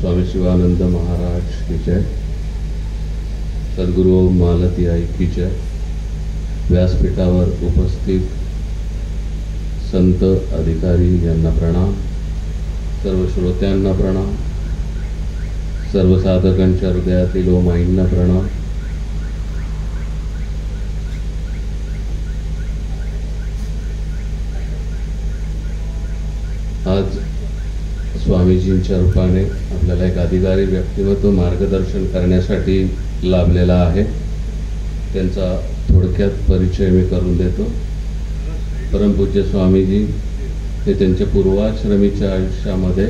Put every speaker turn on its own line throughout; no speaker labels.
स्वामी शिवानंद महाराज की जय, सद्गुरु मालती आई की जय। व्यासपीठावर उपस्थित संत अधिकारी यांना प्रणाम, सर्व श्रोत्यांना प्रणाम, सर्व साधकांच्या हृदयातील ओमाईंना प्रणाम। आज स्वामीजींच्या रूपाने आपल्याला एक अधिकारी व्यक्तिमत्व मार्गदर्शन करण्यासाठी लाभलेला आहे। त्यांचा थोडक्यात परिचय मी करून देतो। परमपूज्य स्वामीजी हे त्यांच्या पूर्वाश्रमीच्या आयुष्यामध्ये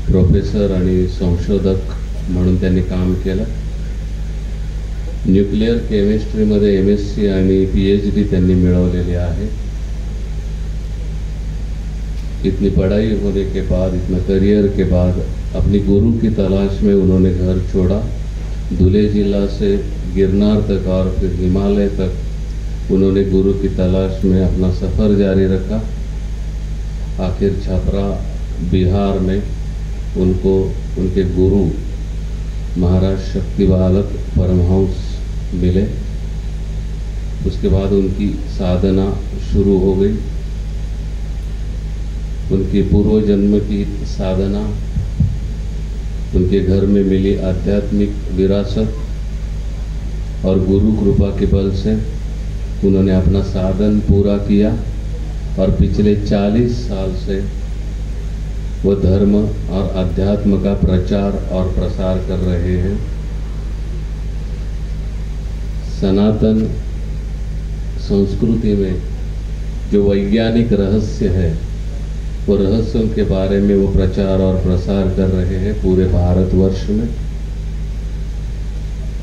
प्रोफेसर आणि संशोधक म्हणून त्यांनी काम केलं। न्यूक्लियर केमिस्ट्रीमध्ये MSc आणि PhD त्यांनी मिळवलेली आहे। इतनी पढ़ाई होने के बाद, इतना करियर के बाद अपनी गुरु की तलाश में उन्होंने घर छोड़ा। धुले जिला से गिरनार तक और फिर हिमालय तक उन्होंने गुरु की तलाश में अपना सफ़र जारी रखा। आखिर छपरा बिहार में उनको उनके गुरु महाराज शक्ति बालक परमहंस मिले। उसके बाद उनकी साधना शुरू हो गई। उनकी पूर्व जन्म की साधना, उनके घर में मिली आध्यात्मिक विरासत और गुरु कृपा के बल से उन्होंने अपना साधन पूरा किया और पिछले 40 साल से वो धर्म और अध्यात्म का प्रचार और प्रसार कर रहे हैं। सनातन संस्कृति में जो वैज्ञानिक रहस्य है, वो रहस्यों के बारे में वो प्रचार और प्रसार कर रहे हैं पूरे भारतवर्ष में।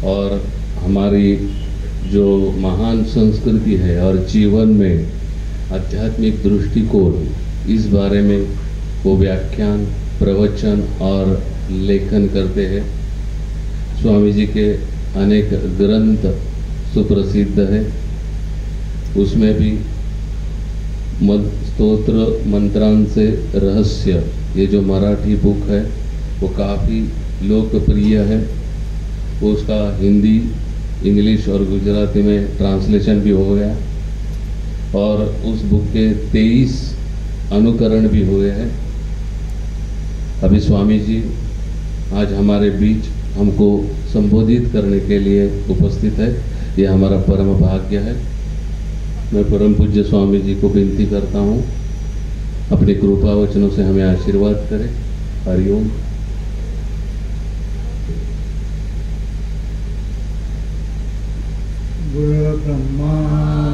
और हमारी जो महान संस्कृति है और जीवन में आध्यात्मिक दृष्टिकोण, इस बारे में वो व्याख्यान, प्रवचन और लेखन करते हैं। स्वामी जी के अनेक ग्रंथ सुप्रसिद्ध है। उसमें भी स्तोत्र मंत्रांचे रहस्य, ये जो मराठी बुक है वो काफ़ी लोकप्रिय है। वो उसका हिंदी, इंग्लिश और गुजराती में ट्रांसलेशन भी हो गया और उस बुक के 23 अनुकरण भी हुए हैं। अभी स्वामी जी आज हमारे बीच हमको संबोधित करने के लिए उपस्थित है। ये हमारा परम भाग्य है। मैं परम पूज्य स्वामी जी को विनती करता हूँ, अपने कृपा वचनों से हमें आशीर्वाद करें। हरिओम।
गुरु ब्रह्मा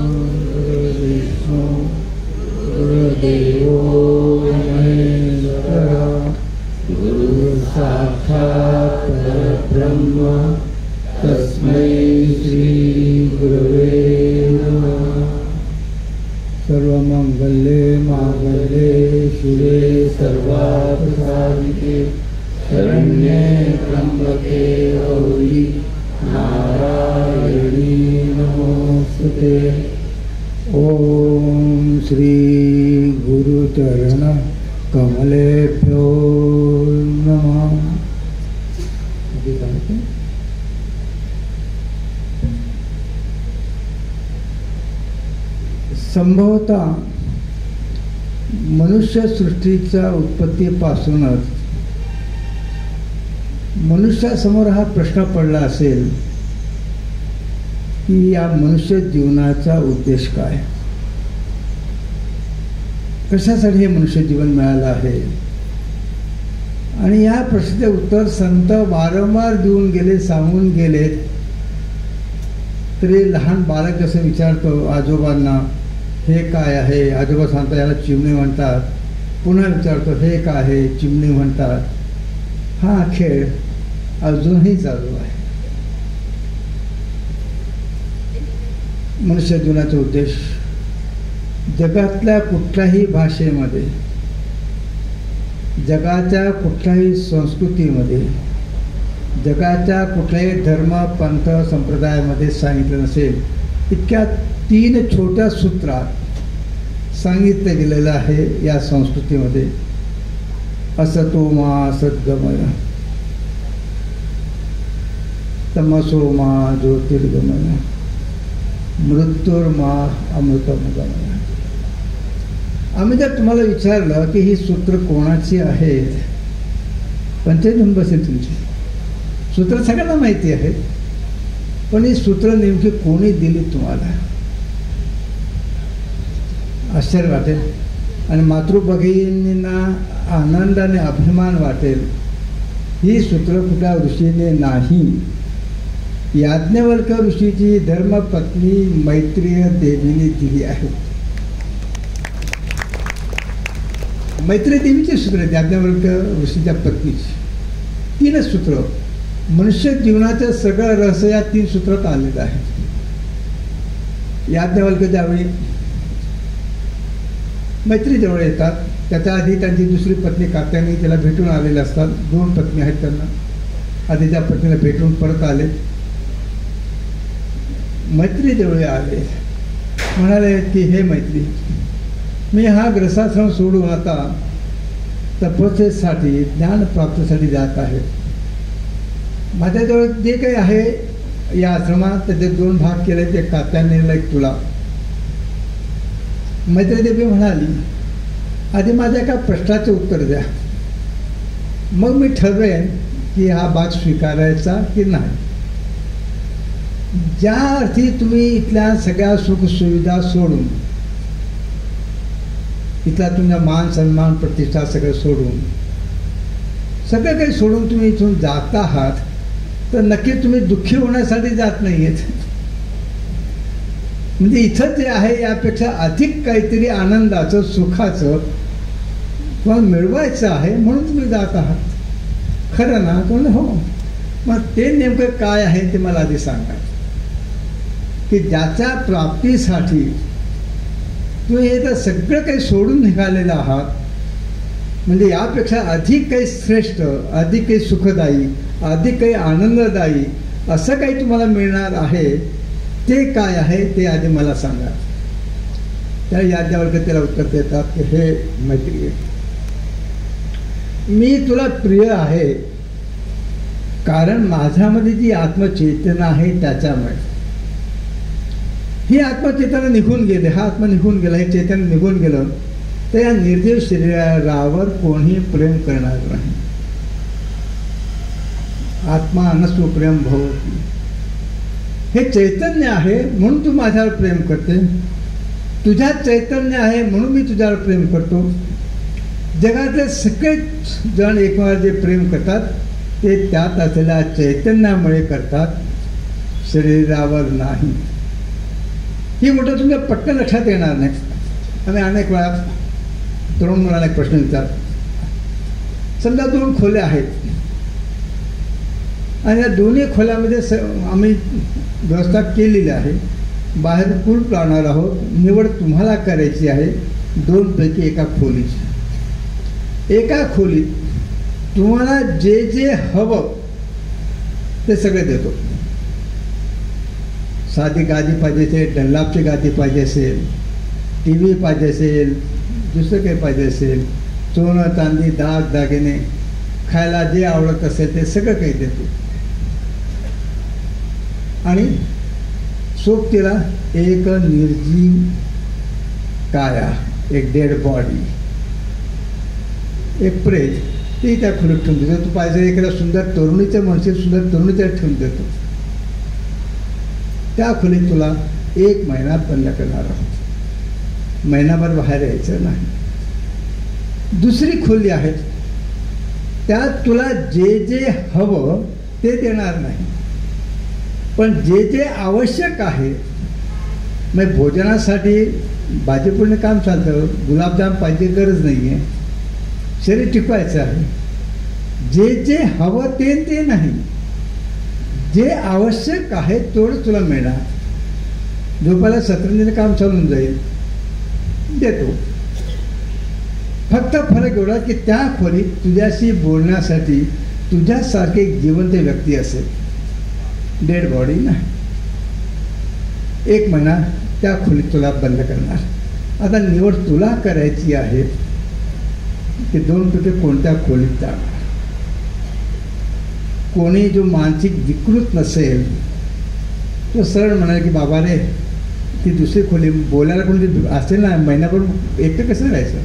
गुरु विष्णु गुरुदेवो महेश्वरः, गुरु साक्षात् परब्रह्म तस्मै श्री गुरवे नमः। सर्वमंगले मांगल्ये शिवे सर्वार्थसाधिके शरण्ये त्र्यंबके गौरी नारायणी नमोस्तुते। ओम श्री गुरुचरण कमलेभ्यो नमः। संभवतः मनुष्य सृष्टीच्या उत्पत्तीपासूनच मनुष्यासमोर हा प्रश्न पडला असेल की या मनुष्य जीवनाचा उद्देश काय, कशासाठी हे मनुष्य जीवन मिळालं आहे। आणि या प्रश्नाचे उत्तर संत वारंवार देऊन गेले, सांगून गेलेत। तरी लहान बालक जसं विचारतो आजोबांना, हे काय आहे, आजोबा सांगतात याला चिमणी म्हणतात, पुन्हा विचारतो हे काय आहे, चिमणी म्हणतात। हा खेळ अजूनही चालू आहे। मनुष्य जीवनाचा उद्देश जगातल्या कुठल्याही भाषेमध्ये, जगाच्या कुठल्याही संस्कृतीमध्ये, जगाच्या कुठल्याही धर्म पंथ संप्रदायामध्ये सांगितलं नसेल। इतक्या 3 छोट्या सूत्रात सांगितलं गेलेलं आहे या संस्कृतीमध्ये। असतो मा सद्गमय, तमसो मा ज्योतिर्गमय मृत्युर्मा अमृतमगमय. आम्ही जर तुम्हाला विचारलं की ही सूत्र कोणाची आहेत, पंचायत बसेल तुमची. सूत्र सगळ्यांना माहिती आहे, पण ही सूत्र नेमकी कोणी दिली तुम्हाला आश्चर्य वाटेल. आणि मातृभगिनींना आनंदाने अभिमान वाटेल. ही सूत्र कुठल्या ऋषीने नाही, याज्ञवल्क्य ऋषीची धर्मपत्नी मैत्रेय देवीने दिली आहे. मैत्रेय देवीची सूत्र आहेत, याज्ञवल्क्य ऋषीच्या पत्नीची. 3च सूत्र. मनुष्य जीवनाचं सगळं रहस्य या 3 सूत्रात आलेलं आहे. याज्ञवल्क्य ज्यावेळी मैत्रीजवळ येतात, त्याच्या आधी त्यांची दुसरी पत्नी कात्यायनी त्याला भेटून आलेले असतात. 2 पत्नी आहेत त्यांना. आधीच्या पत्नीला भेटून परत आले. मैत्रीजवळ आले, म्हणाले की हे मैत्री, मी हा ग्रसाश्रम सोडून आता तपस्येसाठी ज्ञानप्राप्तीसाठी जात आहे. माझ्याजवळ जे काही आहे या आश्रमात त्याचे 2 भाग केले, ते कात्यायनीला एक तुला. मैत्रीदेवी म्हणाली, आधी माझ्या एका प्रश्नाचे उत्तर द्या, मग मी ठरवेन की हा भाग स्वीकारायचा की नाही. ज्या अर्थी तुम्ही इथल्या सगळ्या सुखसुविधा सोडून, इथला तुमचा मान सन्मान प्रतिष्ठा सगळं सोडून, सगळं काही सोडून तुम्ही इथून जात आहात, तर नक्की तुम्ही दुःखी होण्यासाठी जात नाही आहेत. म्हणजे इथं जे आहे यापेक्षा अधिक काहीतरी आनंदाचं सुखाचं तुम्हाला मिळवायचं आहे म्हणून तुम्ही जात आहात, खरं ना? तुम्ही हो. मग ते नेमकं काय आहे ते मला आधी सांगा, की ज्याच्या प्राप्तीसाठी तुम्ही हे तर सगळं काही सोडून निघालेलं आहात, म्हणजे यापेक्षा अधिक काही श्रेष्ठ, अधिक काही सुखदायी, अधिक काही आनंददायी असं काही तुम्हाला मिळणार आहे, ते काय आहे ते आधी मला सांगा. त्या याज्ञवल्क्य त्याला उत्तर देतात की हे मैत्रिय, मी तुला प्रिय आहे कारण माझ्यामध्ये जी आत्मचेतना आहे त्याच्यामुळे. ही आत्मचेतना निघून गेली, हा आत्मा निघून गेला, हे चैतन्य निघून गेलं, तर या निर्जीव शरीरावर कोणी प्रेम करणार नाही. आत्मा अनसु प्रेम भवती. हे चैतन्य आहे म्हणून तू माझ्यावर प्रेम करते, तुझ्यात चैतन्य आहे म्हणून मी तुझ्यावर प्रेम करतो. जगातले सगळेच जण एकमेकावर जे प्रेम करतात ते त्यात असलेल्या चैतन्यामुळे करतात, शरीरावर नाही. ही गोष्ट तुमच्या पटकन लक्षात येणार नाही. आम्ही अनेक वेळा तरुण मुलांना एक प्रश्न विचार, समजा 2 खोल्या आहेत आणि या दोन्ही खोल्यामध्ये आम्ही व्यवस्था केलेली आहे, बाहेर कुलूप लावणार आहोत, निवड तुम्हाला करायची आहे 2 पैकी एका खोलीची. एका खोलीत तुम्हाला जे जे हवं ते सगळे देतो. साधी गादी पाहिजे असेल, डनलॉपची गादी पाहिजे असेल, TV पाहिजे असेल, दुसरं काही पाहिजे असेल, सोनं चांदी दाग दागिने, खायला जे आवडत असेल ते सगळं काही देतो. आणि सोबतीला एक निर्जीव काया, एक डेड बॉडी, एक प्रेत, ते त्या खोलीत ठेवून देतो. तू पाहिजे एखाद्या सुंदर तरुणीचं म्हणशील, सुंदर तरुणीच्या ठेवून देतो. त्या खोलीत तुला 1 महिना बंद करणार आहोत, महिनाभर बाहेर यायचं नाही. दुसरी खोली आहे, त्यात तुला जे जे हवं ते देणार नाही, पण जे जे आवश्यक आहे, मग भोजनासाठी भाजीपोळीने काम चालतं, गुलाबजाम पाहिजे गरज नाही आहे, शरीर टिकवायचं आहे. जे जे हवं ते नाही, जे आवश्यक आहे तेवढं तुला मिळणार. झोपायला सतरंजीने काम चालून जाईल, देतो. फक्त फरक एवढा की त्या खोलीत तुझ्याशी बोलण्यासाठी तुझ्यासारखे एक जिवंत व्यक्ती असेल, डेड बॉडी नाही. 1 महिना त्या खोलीत तुला बंद करणार. आता निवड तुला करायची आहे की 2 पैकी कोणत्या खोलीत जाणार. कोणी जो मानसिक विकृत नसेल तो सरळ म्हणाल की बाबा रे ती दुसरी खोली बोलायला कोणी असेल ना महिनाभर एकटं कसं राहायचं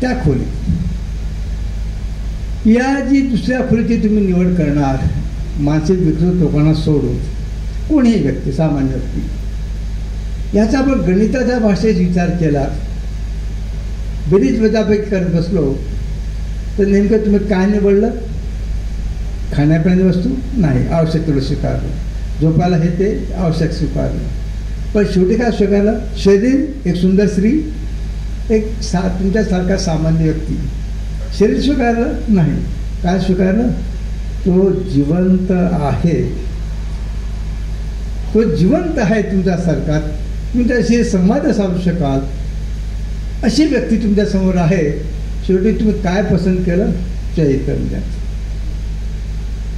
त्या खोलीत या जी दुसऱ्या खोलीची तुम्ही निवड करणार मानसिक विकृत लोकांना सोडून कोणीही व्यक्ती सामान्य व्यक्ती याचा आपण गणिताच्या भाषेत विचार केला बेरीज वजापैकी करत बसलो तर नेमकं तुम्ही काय निवडलं खाण्यापिण्याची वस्तू नाही आवश्यक तेवढं स्वीकारलं झोपायला हे ते आवश्यक स्वीकारलं पण शेवटी काय स्वीकारलं शरीर एक सुंदर स्त्री एक तुमच्यासारखा सामान्य व्यक्ती शरीर स्वीकारलं नाही काय स्वीकारलं तो जिवंत आहे तो जिवंत आहे तुमच्यासारखा तुमच्याशी संवाद साधू शकाल अशी व्यक्ती तुमच्यासमोर आहे शेवटी तुम्ही काय पसंत केलं चैतन्य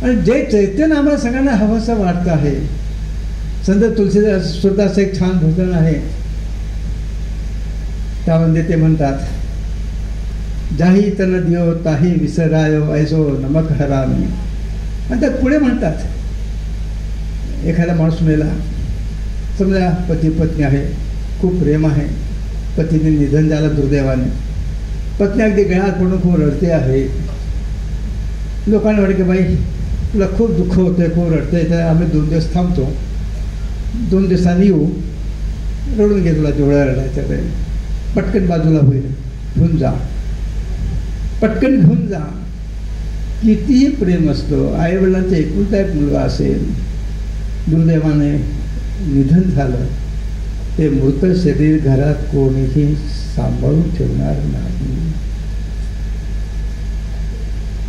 आणि जे चैतन्य आम्हाला सगळ्यांना हवंसं वाटतं आहे संत तुलसीदास स्वतःचं एक छान भजन आहे त्यामध्ये ते म्हणतात जाही तन दियो ताही विसरायो ऐसो नमक हरामी आणि त्यात पुढे म्हणतात एखादा माणूस मेला समजा पती पत्नी आहे खूप प्रेम आहे पतीने निधन झालं दुर्दैवाने पत्नी अगदी गळ्यात पडून खूप रडते आहे लोकांना वाटतं की बाई तुला खूप दुःख होतंय खूप रडतंय तर आम्ही 2 दिवस थांबतो 2 दिवसांनी येऊ रडून घे तुला जेवढा रडायचं ते पटकन बाजूला होईल घेऊन जा पटकन घेऊन जा कितीही प्रेम असतो आईवडिलांचा एकुलता एक मुलगा असेल दुर्दैवाने निधन झालं ते मृत शरीर घरात कोणीही सांभाळून ठेवणार नाही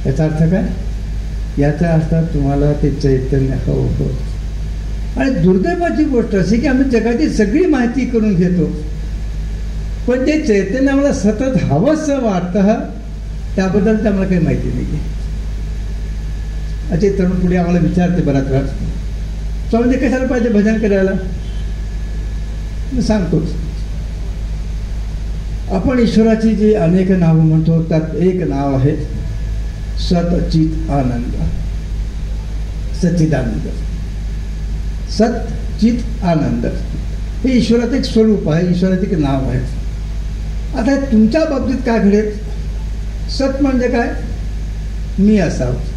याचा अर्थ काय याचा अर्थ तुम्हाला ते चैतन्य हवं होतं आणि दुर्दैवाची गोष्ट अशी की आम्ही जगाची सगळी माहिती करून घेतो पण ते चैतन्य आम्हाला सतत हवंसं वाटतं त्याबद्दल तर आम्हाला काही माहिती नाही असे तरुण पुढे आम्हाला विचारते बराच वेळा स्वामी कशाला पाहिजे भजन करायला मी सांगतोच आपण ईश्वराची जी अनेक नावं म्हणतो त्यात एक नाव आहे सतचित आनंद सच्चिदानंद सतचित आनंद हे ईश्वराचं एक स्वरूप आहे ईश्वराचं एक नाव आहे आता तुमच्या बाबतीत काय घडेल सत म्हणजे काय मी असावं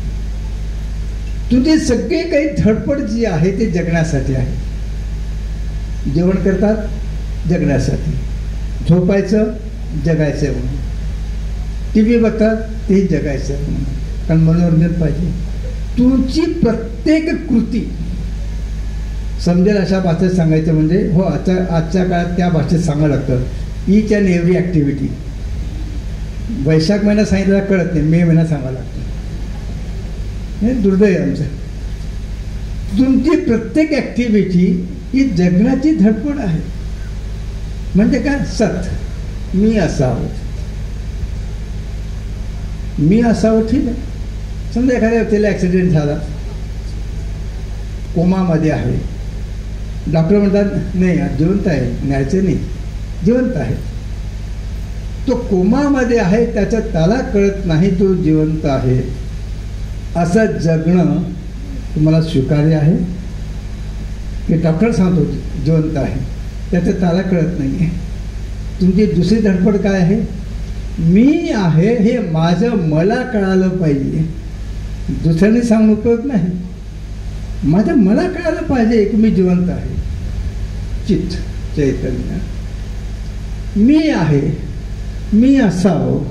तुझी सगळी काही धडपड जी आहे ते जगण्यासाठी आहे जेवण करतात जगण्यासाठी झोपायचं जगायचं म्हणून टी व्ही बघतात ते जगायचं म्हणून कारण मनोरंजन पाहिजे तुमची प्रत्येक कृती समजेल अशा भाषेत सांगायचं म्हणजे हो आजच्या काळात त्या भाषेत सांगावं लागतं ईच अँड एव्हरी ॲक्टिव्हिटी वैशाख महिना सांगितलेला कळत नाही मे महिना सांगावं लागतं हे दुर्दैव आमचं तुमची प्रत्येक ॲक्टिव्हिटी ही जगण्याची धडपड आहे म्हणजे काय सत मी असावं मी असावं ठीक आहे समजा एखाद्या व्यक्तीला ॲक्सिडेंट झाला कोमामध्ये आहे डॉक्टर म्हणतात नाही जिवंत आहे न्यायचं नाही जिवंत आहे तो कोमामध्ये आहे त्याला कळत नाही तो जिवंत आहे असं जगणं तुम्हाला स्वीकार्य आहे की डॉक्टर सांगतो जिवंत आहे त्याचं त्याला कळत नाही आहे तुमची दुसरी धडपड काय आहे मी आहे हे माझं मला कळालं पाहिजे दुसऱ्यांनी सांगून उपयोग नाही माझं मला कळालं पाहिजे की मी जिवंत आहे चित्त चैतन्य मी आहे मी असावं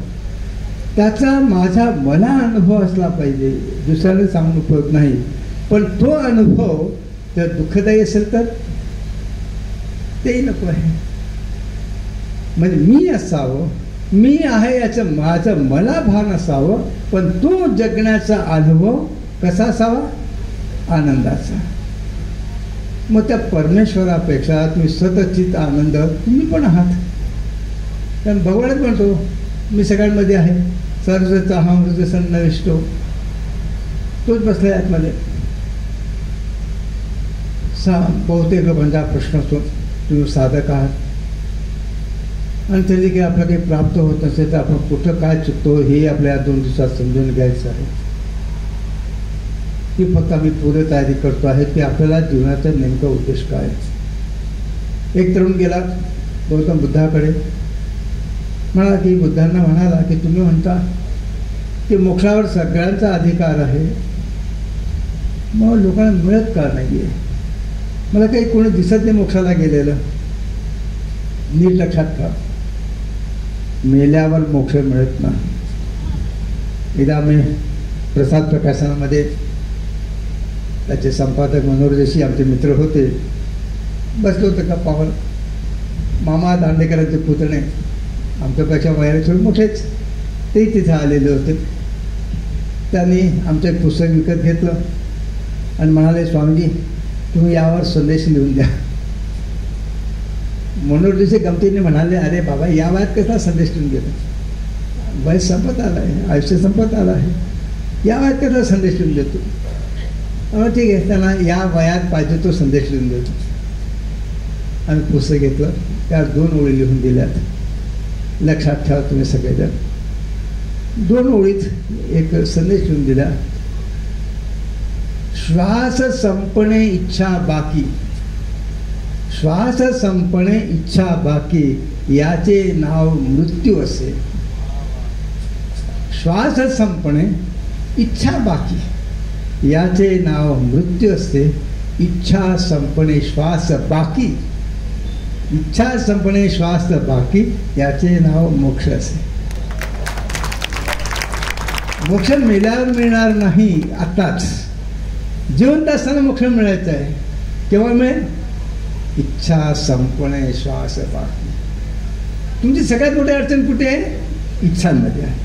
त्याचा माझा मला अनुभव असला पाहिजे दुसऱ्याने सांगून उपयोग नाही पण तो अनुभव जर दुःखदायी असेल तर तेही नको आहे म्हणजे मी असावं मी आहे याचं माझं मला भान असावं पण तो जगण्याचा अनुभव कसा असावा आनंदाचा मग त्या परमेश्वरापेक्षा तुम्ही सतचित आनंद तुम्ही पण आहात कारण भगवानच म्हणतो मी सगळ्यांमध्ये आहे सर्वचा हा मृत सन्नविष्टो तोच बसला आतमध्ये बहुतेक लोकांचा प्रश्न असतो तुम्ही साधक आहात आणि त्याची काही आपलं काही प्राप्त होत नसेल तर आपण कुठं काय चुकतो हे आपल्या 2 दिवसात समजून घ्यायचं आहे ती फक्त आम्ही पूर्ण तयारी करतो आहे की आपल्याला जीवनाचा नेमका उद्देश काय. एक तरुण गेला गौतम बुद्धाकडे, म्हणाला की बुद्धांना म्हणाला की तुम्ही म्हणता की मोक्षावर सगळ्यांचा अधिकार आहे, मग लोकांना मिळत का नाही आहे. मला काही कोणी दिसत नाही मोक्षाला गेलेलं. नीट लक्षात ठेवा, मेल्यावर मोक्ष मिळत नाही. एकदा आम्ही प्रसाद प्रकाशनामध्ये त्याचे संपादक मनोहर जोशी आमचे मित्र होते, बसलो होतं गप्पावर. मामा दांडेकरांचे पुतणे आमच्यापेक्षा वयाने थोडे मोठेच, तेही तिथे आलेले होते. त्यांनी आमचं एक पुस्तक विकत घेतलं आणि म्हणाले, स्वामीजी तुम्ही यावर संदेश लिहून द्या. मनोहर जोशी गमतीने म्हणाले, अरे बाबा या वयात कसा संदेश लिहून गेला, वय संपत आला आहे, आयुष्य संपत आलं आहे, या वयात कसा संदेश लिहून देतो. ठीक आहे, त्यांना या वयात पाहिजे तो संदेश लिहून देतो. आम्ही पुस्तक घेतलं, त्यात 2 ओळी लिहून दिल्यात. लक्षात ठेवा तुम्ही सगळेजण, 2 ओळीत एक संदेश लिहून दिला. श्वास संपणे इच्छा बाकी, श्वास संपणे इच्छा बाकी याचे नाव मृत्यू असे. श्वास संपणे इच्छा बाकी याचे नाव मृत्यू असते. इच्छा संपणे श्वास बाकी, इच्छा संपणे श्वास बाकी याचे नाव मोक्ष असे. मोक्ष मेल्यावर मिळणार नाही, आताच जिवंत असताना मोक्ष मिळायचा आहे. केव्हा मिळेल? इच्छा संपणे श्वास बाकी. तुमची सगळ्यात मोठी अडचण कुठे आहे? इच्छांमध्ये आहे.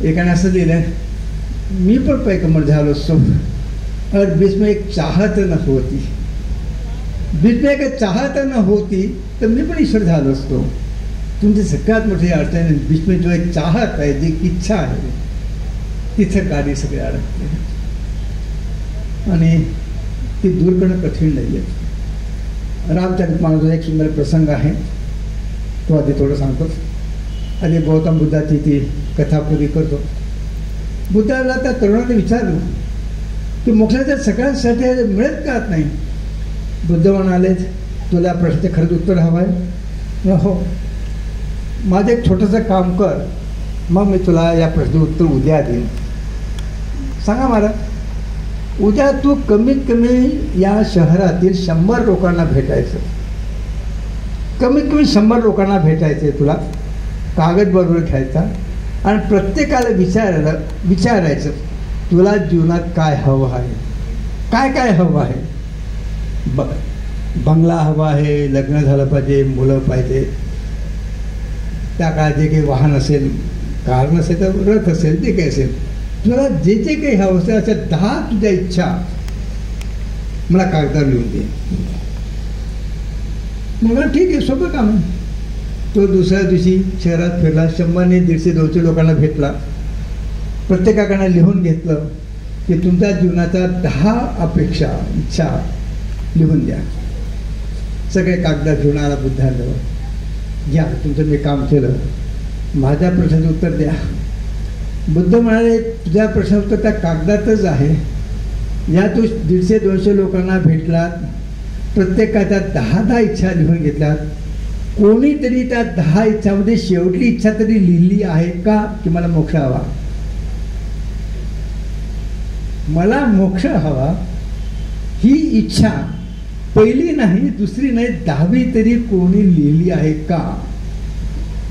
एकाने असं लिहिलंय, मी पण पैगंबर झालो असतो और बीच में एक चाहत न होती, बीच में एक चाहत न होती तर मी पण ईश्वर झालो असतो. तुमची सगळ्यात मोठी अडचण बीच में जो एक चाहत आहे, जी इच्छा आहे, तिथं कार्य सगळे अडकते आणि ती दूर करणं कठीण नाही आहे. रामचरितमानसचा एक सुंदर प्रसंग आहे, तो आधी थोडं सांगतो. आधी गौतम बुद्धाची ती कथा पुरी करतो. बुद्धाला त्या तरुणाने विचारलं की मोक्षाच्या सगळ्यांसाठी मिळत का नाही. बुद्ध म्हणाले, तुला प्रश्नाचं खरंच उत्तर हवं आहे? हो, माझं एक छोटंसं काम कर, मग मी तुला या प्रश्नाचं उत्तर उद्या देईन. सांगा मला, उद्या तू कमीत कमी या शहरातील 100 लोकांना भेटायचं, कमीत कमी 100 लोकांना भेटायचे. तुला कागद बरोबर घ्यायचा आणि प्रत्येकाला विचारायचं तुला जीवनात काय हवं आहे, काय काय हवं आहे. बंगला हवा आहे, लग्न झालं पाहिजे, मुलं पाहिजे, त्या काळात जे काही वाहन असेल, कार नसेल तर रथ असेल, जे काही असेल, तुला जे जे काही हवं असेल अशा 10 तुझ्या इच्छा मला कागदावर लिहून दे. मला ठीक आहे, सोपं काम आहे. तो दुसऱ्या दिवशी शहरात फिरला, 100 ने 150 200 लोकांना भेटला. प्रत्येकाकडनं लिहून घेतलं की तुमच्या जीवनाच्या 10 अपेक्षा, इच्छा लिहून द्या. सगळे कागदात घेऊन आला बुद्धांजवळ. घ्या, तुमचं मी काम केलं, माझ्या प्रश्नाचं उत्तर द्या. बुद्ध म्हणाले, तुझ्या प्रश्नाचं उत्तर त्या कागदातच आहे. या तू 150 200 लोकांना भेटलात, प्रत्येकाच्या 10 इच्छा लिहून घेतल्यात. कोणीतरी त्या 10 इच्छामध्ये शेवटली इच्छा तरी लिहिली आहे का की मला मोक्ष हवा? मला मोक्ष हवा ही इच्छा पहिली नाही, दुसरी नाही, 10वी तरी कोणी लिहिली आहे का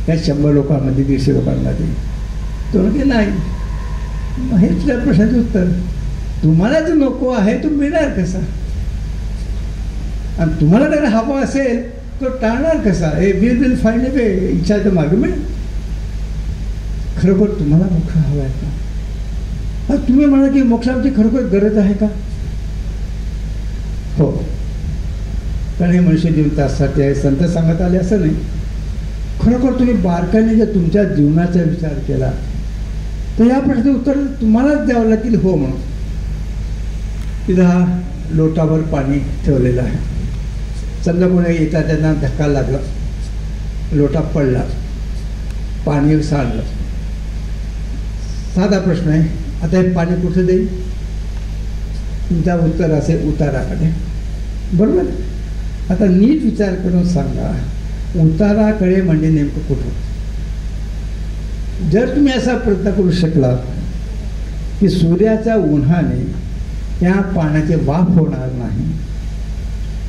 त्या 100 लोकांमध्ये, 150 लोकांमध्ये? तो म्हणजे नाही. हे तुझ्या प्रश्नाचं उत्तर. तुम्हाला जर नको आहे तो मिळणार कसा? आणि तुम्हाला जर हवा असेल तो टाळणार कसा? हे विल फाइंड ए वे. इच्छाचं मागे मिळेल. खरोखर तुम्हाला मोक्ष हवा आहे का? तुम्ही म्हणा की मोक्षाची खरोखर गरज आहे का? हो, कारण हे मनुष्य जीवन त्यासाठी आहे, संत सांगत आले असं नाही. खरोखर तुम्ही बारकाईने जर तुमच्या जीवनाचा विचार केला तर या प्रश्नाचं उत्तर तुम्हालाच द्यावं लागेल, हो म्हणून. तिथं हा लोटावर पाणी ठेवलेलं आहे. समजा कोणी येतात त्यांना धक्का लागला, लोटा पडला, पाणी सांडलं. साधा प्रश्न आहे, आता हे पाणी कुठं जाईल? तुमचा उत्तर असेल उताराकडे, बरोबर. आता नीट विचार करून सांगा, उताराकडे म्हणजे नेमकं कुठं? जर तुम्ही असा प्रयत्न करू शकला की सूर्याच्या उन्हाने त्या पाण्याचे वाफ होणार नाही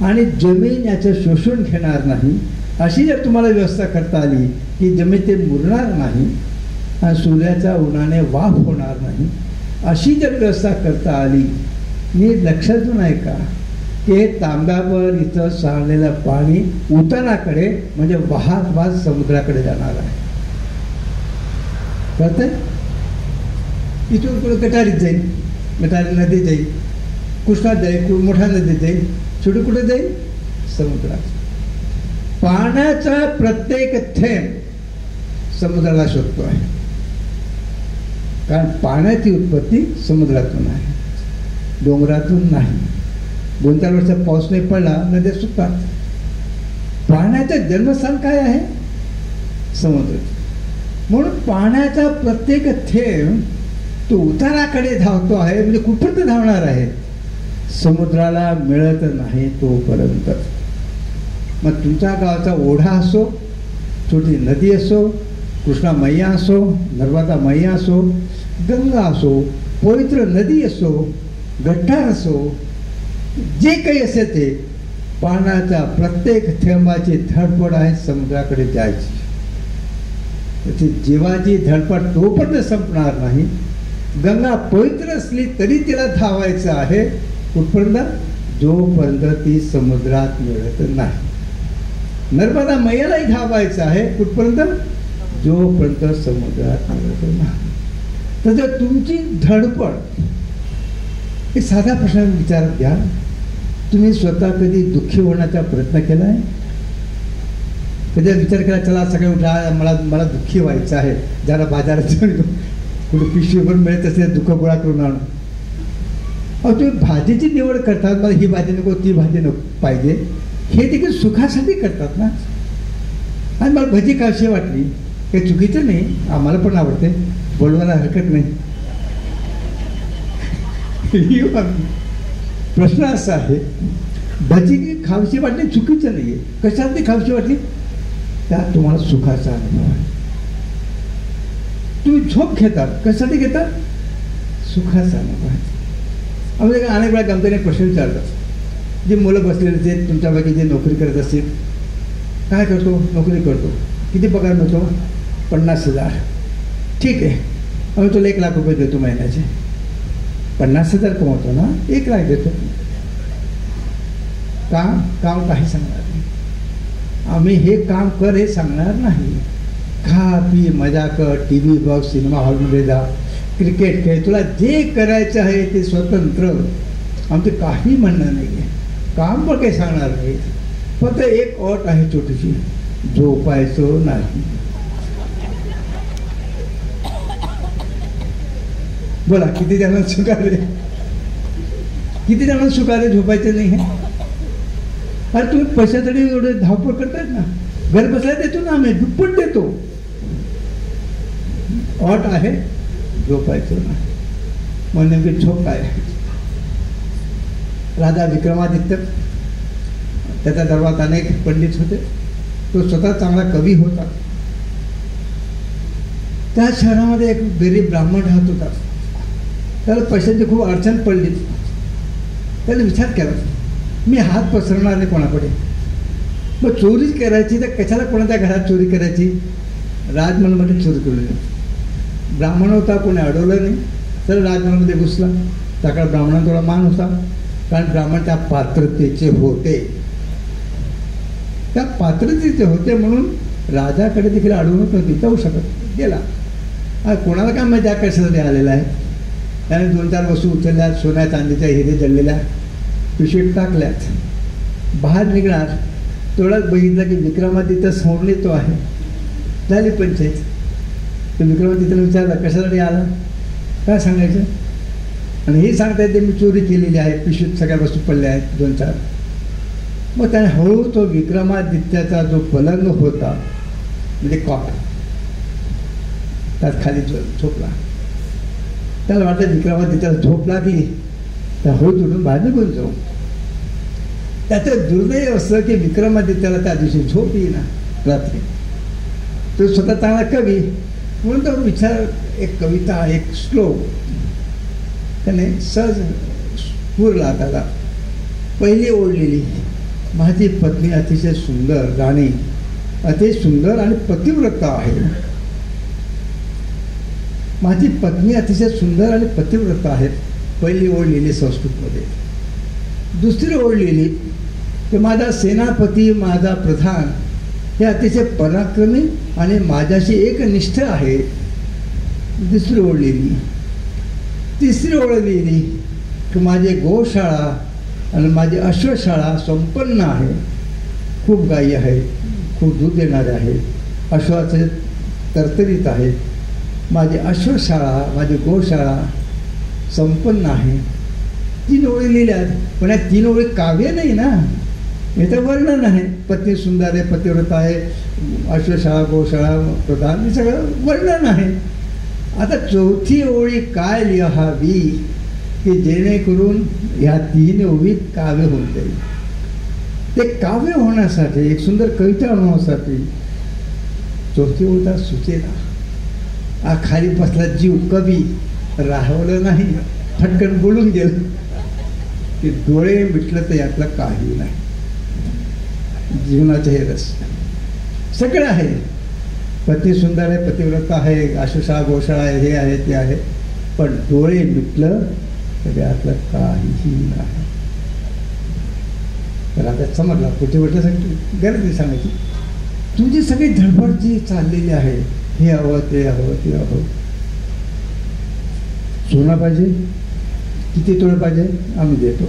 आणि जमीन याचं शोषून घेणार नाही, अशी जर तुम्हाला व्यवस्था करता आली की जमीन ते मुरणार नाही आणि सूर्याच्या उन्हाने वाफ होणार नाही, अशी जर व्यवस्था करता आली, नीट लक्षात नाही का की हे तांब्यावर इथं सांडलेलं पाणी उताराकडे म्हणजे वाहत वाहत समुद्राकडे जाणार आहे. कळतंय? इथून कुठं गटारीत जाईल, गटारी नदी जाईल, कृष्णात जाईल, मोठ्या नदीत जाईल, शेवटी कुठे जाईल? समुद्रात. पाण्याचा प्रत्येक थेंब समुद्राला शोधतो आहे, कारण पाण्याची उत्पत्ती समुद्रातून आहे, डोंगरातून नाही. 2-4 वर्ष पाऊस नाही पडला, नद्या सुकतात. पाण्याचं जन्मस्थान काय आहे? समुद्र. म्हणून पाण्याचा प्रत्येक थेंब तो उताराकडे धावतो आहे, म्हणजे कुठपर्यंत धावणार आहे? समुद्राला मिळत नाही तोपर्यंत. मग तुमच्या गावाचा ओढा असो, छोटी नदी असो, कृष्णा मैया असो, नर्मदा मैया असो, गंगा असो, पवित्र नदी असो, गड्ढा असो, जे काही असेल ते पाण्याचा प्रत्येक थेंबाची धडपड आहे समुद्राकडे जायची. त्याची जीवाची धडपड तोपर्यंत संपणार नाही. गंगा पवित्र असली तरी तिला धावायचं आहे, कुठपर्यंत? जोपर्यंत ती समुद्रात मिळत नाही. नर्मदा मैयालाही धावायचं आहे, कुठपर्यंत? जोपर्यंत समुद्रात मिळत नाही. तर जर तुमची धडपड, एक साधा प्रश्न विचारात घ्या, तुम्ही स्वतः कधी दुःखी होण्याचा प्रयत्न केला आहे? कधी विचार केला, चला सगळे उठा, मला दुःखी व्हायचं आहे, जरा बाजारात कुठे पिशवीभर मिळत असेल दुःख गोळा करून आणू. अहो, तुम्ही भाजीची निवड करतात, मला ही भाजी नको, ती भाजी नको पाहिजे, हे देखील सुखासाठी करतात ना. आणि मला भजी खाशी वाटली, काही चुकीचं नाही, आम्हाला पण आवडते, बोलवायला हरकत नाही. प्रश्न असा आहे, भजी खावशी वाटली चुकीचं नाही आहे, कशासाठी खावशी वाटली? त्यात तुम्हाला सुखाचा अनुभव आहे. तुम्ही झोप घेतात, कशासाठी घेतात? सुखाचा अनुभव आहे. आम्ही अनेक वेळा गमतीने प्रश्न विचारतात, जे मुलं बसलेले ते तुमच्यापैकी जे नोकरी करत असतील, काय करतो? नोकरी करतो. किती पगार मिळतो? 50,000. ठीक आहे, आम्ही तुला 1,00,000 रुपये देतो महिन्याचे. 50,000 कमवतो ना, 1,00,000 देतो. काम काही सांगणार नाही. आम्ही हे काम कर हे सांगणार नाही. खा पी मजा कर, TV बघ, सिनेमा हॉलमध्ये जा, क्रिकेट खेळ, तुला जे करायचं आहे ते स्वतंत्र. आमचं काही म्हणणं नाही आहे, काम पण काही सांगणार नाही. फक्त एक अट आहे छोटीशी, झोपायचं नाही. बोला, किती जणांना स्वीकारले? किती जणांना स्वीकारले झोपायचं नाही आहे? अरे तुम्ही पैशासाठी एवढे धावपळ करतायत ना, घर बसल्या देतो ना, आम्ही दुप्पट देतो. अट आहे, झोपायचं ना. मग नेमकी झोप काय? राजा विक्रमादित्य, त्याच्या दरबारात अनेक पंडित होते, तो स्वतः चांगला कवी होता. त्या शहरामध्ये एक गरीब ब्राह्मण राहत होता. त्याला पैशांची खूप अडचण पडली. त्याने विचार केला, मी हात पसरणार नाही कोणाकडे, मग चोरी करायची तर कशाला कोणाच्या घरात चोरी करायची? राजमहलमध्ये चोरी केली. ब्राह्मण होता, कोणी अडवलं नाही, तर राजमहलमध्ये घुसला. त्याकडे ब्राह्मणांना थोडा मान होता, कारण ब्राह्मण त्या पात्रतेचे होते. त्या पात्रतेचे होते म्हणून राजाकडे देखील अडवणूक नव्हती, जाऊ शकत. गेला. कोणाला काय माहिती कशासाठी आलेला आहे? त्याने 2-4 वस्तू उचलल्या, सोन्या चांदीच्या हिरे जळलेल्या पिशवीत टाकल्यात. बाहेर निघणार तेवढाच बघितलं की विक्रमादित्य समोर येतो आहे. झाली पंचायत. तर विक्रमादित्यला विचारलं, कशासाठी आला? काय सांगायचं? आणि हे सांगता येते, मी चोरी केलेली आहे, पिशवीत सगळ्या वस्तू पडल्या आहेत 2-4. मग त्याने हळू तो विक्रमादित्याचा जो पलंग होता, म्हणजे कॉट, त्यात खाली झोपला. त्याला वाटलं विक्रमादित्याला झोप लागली तर हळू तुटून बाहेर निघून जाऊ. त्याचं दुर्दैव असं की विक्रमादित्याला त्या दिवशी झोप येईना रात्री. तो स्वतः चांगला कवी म्हणून तो विचार एक कविता एक श्लोक त्याने सहज स्फुरला त्याला. पहिली ओळ लिहिली, माझी पत्नी अतिशय सुंदर राणी अति सुंदर आणि पतिव्रता आहे. माझी पत्नी अतिशय सुंदर आणि पतिव्रता आहे. पहिली ओळ लिहिली संस्कृतमध्ये. दुसरी ओळ लिहिली की माझा सेनापती माझा प्रधान हे अतिशय पराक्रमी आणि माझ्याशी एकनिष्ठ आहे. दुसरी ओळ लिहिली. तिसरी ओळ लिहिली की माझी गोशाळा आणि माझी अश्वशाळा संपन्न आहे. खूप गायी आहेत, खूप दूध देणारे आहेत, अश्वाचे तरतरीत आहेत. माझी अश्वशाळा माझी गोशाळा संपन्न आहे. 3 ओळी लिहिल्यात, पण या 3 ओळी काव्य नाही ना, हे तर वर्णन आहे. पत्नी सुंदर आहे, पतिव्रता आहे, अश्वशाळा गोशाळा प्रधान हे सगळं वर्णन आहे. आता चौथी ओळी काय लिहावी की जेणेकरून ह्या 3 ओळी काव्य होऊन जाईल. ते काव्य होण्यासाठी एक सुंदर कविता होण्यासाठी चौथी ओळ तर सुचेना. खाली बसला जीव कवी राहवलं नाही, फटकन बोलून गेलं की डोळे मिटलं तर यातलं काही नाही. जीवनाचे हे रस सगळं आहे. पती सुंदर आहे, पतिव्रता आहे, अश्वशाळा गोशाळा आहे, हे आहे ते आहे, पण डोळे मिटलं तर यातलं काहीही नाही. तर आता समजला पुढच्या गोष्टीसाठी गरज नाही सांगायची. तुझी सगळी धडपड जी चाललेली आहे, हे हवं ते हवं ते हवं. सोनं पाहिजे, किती तोळ पाहिजे आम्ही देतो.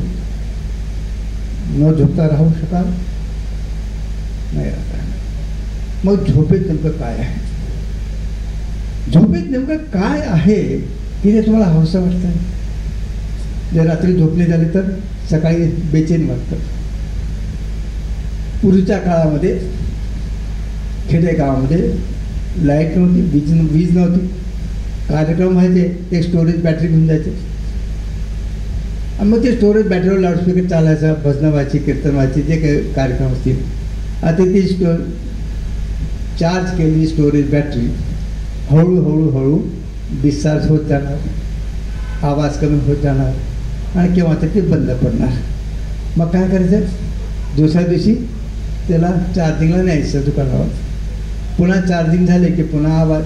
न झोपता राहू शकाल नाही राहता. मग झोपेत नेमकं काय आहे? झोपेत नेमकं काय आहे की ते तुम्हाला हवंसं वाटतं? जर रात्री झोपणे झाले तर सकाळी बेचैन वाटतं. पूर्वीच्या काळामध्ये खेडेगावामध्ये लाईट नव्हती, वीज नव्हती. कार्यक्रम व्हायचे ते स्टोरेज बॅटरी घेऊन जायचे आणि मग ते स्टोरेज बॅटरीवर लाऊडस्पीकर चालायचं, भजनं व्हायची, कीर्तन व्हायचे, जे काही कार्यक्रम असतील. आता ती चार्ज केलेली स्टोरेज बॅटरी हळूहळू डिस्चार्ज होत जाणार, आवाज कमी होत जाणार आणि केव्हा तर ते बंद पडणार. मग काय करायचं? दुसऱ्या दिवशी त्याला चार्जिंगला न्यायचं दुकानावर. पुन्हा चार्जिंग झाले की पुन्हा आवाज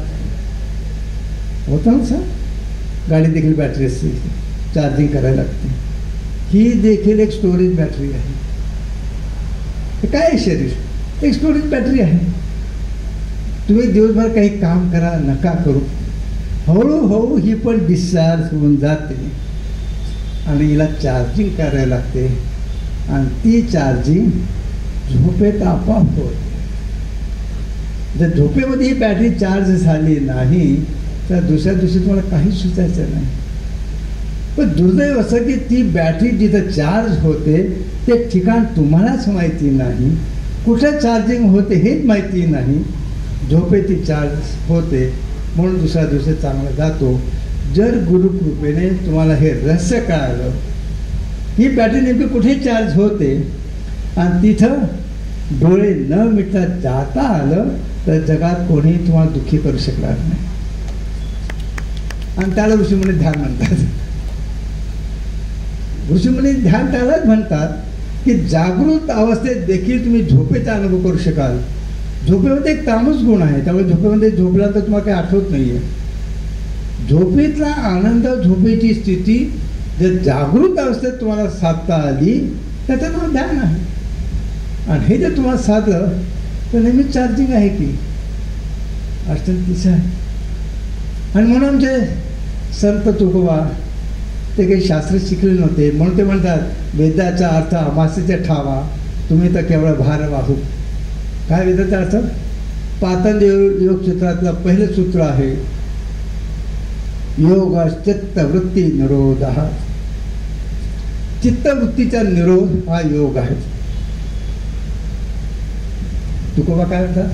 होता ना सर. गाडी देखील बॅटरी असते, चार्जिंग करायला लागते. ही देखील एक स्टोरेज बॅटरी आहे. हे काय आहे? शरीर एक स्टोरेज बॅटरी आहे. तुम्ही दिवसभर काही काम करा नका करू, हळूहळू ही पण डिस्चार्ज होऊन जाते आणि हिला चार्जिंग करायला लागते आणि ती चार्जिंग झोपेत आपोआप होते. जर झोपेमध्ये ही बॅटरी चार्ज झाली नाही तर दुसऱ्या दिवशी तुम्हाला काहीच सुचायचं नाही. पण दुर्दैव असं की ती बॅटरी जिथं चार्ज होते ते ठिकाण तुम्हालाच माहिती नाही, कुठं चार्जिंग होते हेच माहिती नाही. झोपेत ती चार्ज होते म्हणून दुसऱ्या दिवशी चांगला जातो. जर गुरुकृपेने तुम्हाला हे रहस्य कळालं, ही बॅटरी नेमकी कुठे चार्ज होते आणि तिथं डोळे न मिटता जाता आलं तर जगात कोणीही तुम्हाला दुःखी करू शकणार नाही. आणि त्याला ऋषीमुनी ध्यान म्हणतात. ऋषीमुनी ध्यान त्यालाच म्हणतात की जागृत अवस्थेत देखील तुम्ही झोपेचा अनुभव करू शकाल. झोपेमध्ये एक तामस गुण आहे, त्यामुळे झोपेमध्ये झोपल्यानंतर तुम्हाला काही आठवत नाही आहे. झोपेतला आनंद, झोपेची स्थिती जर जागृत अवस्थेत तुम्हाला साधता आली त्याचं नाव ध्यान आहे. आणि हे जर तुम्हाला साधलं तर नेहमीच चार्जिंग आहे की अष्टंतीस आहे. आणि म्हणून जे संत तुकोबा ते काही शास्त्र शिकले नव्हते म्हणून ते म्हणतात वेदाचा अर्थ अमासेचे ठावा, तुम्ही तर केवळ भार वाहू. काय वेदाचा अर्थ? पातंजल योग सूत्रातलं पहिलं सूत्र आहे योग चित्तवृत्ती निरोध. चित्तवृत्तीचा निरोध हा योग आहे. तुकोबा काय म्हणतात?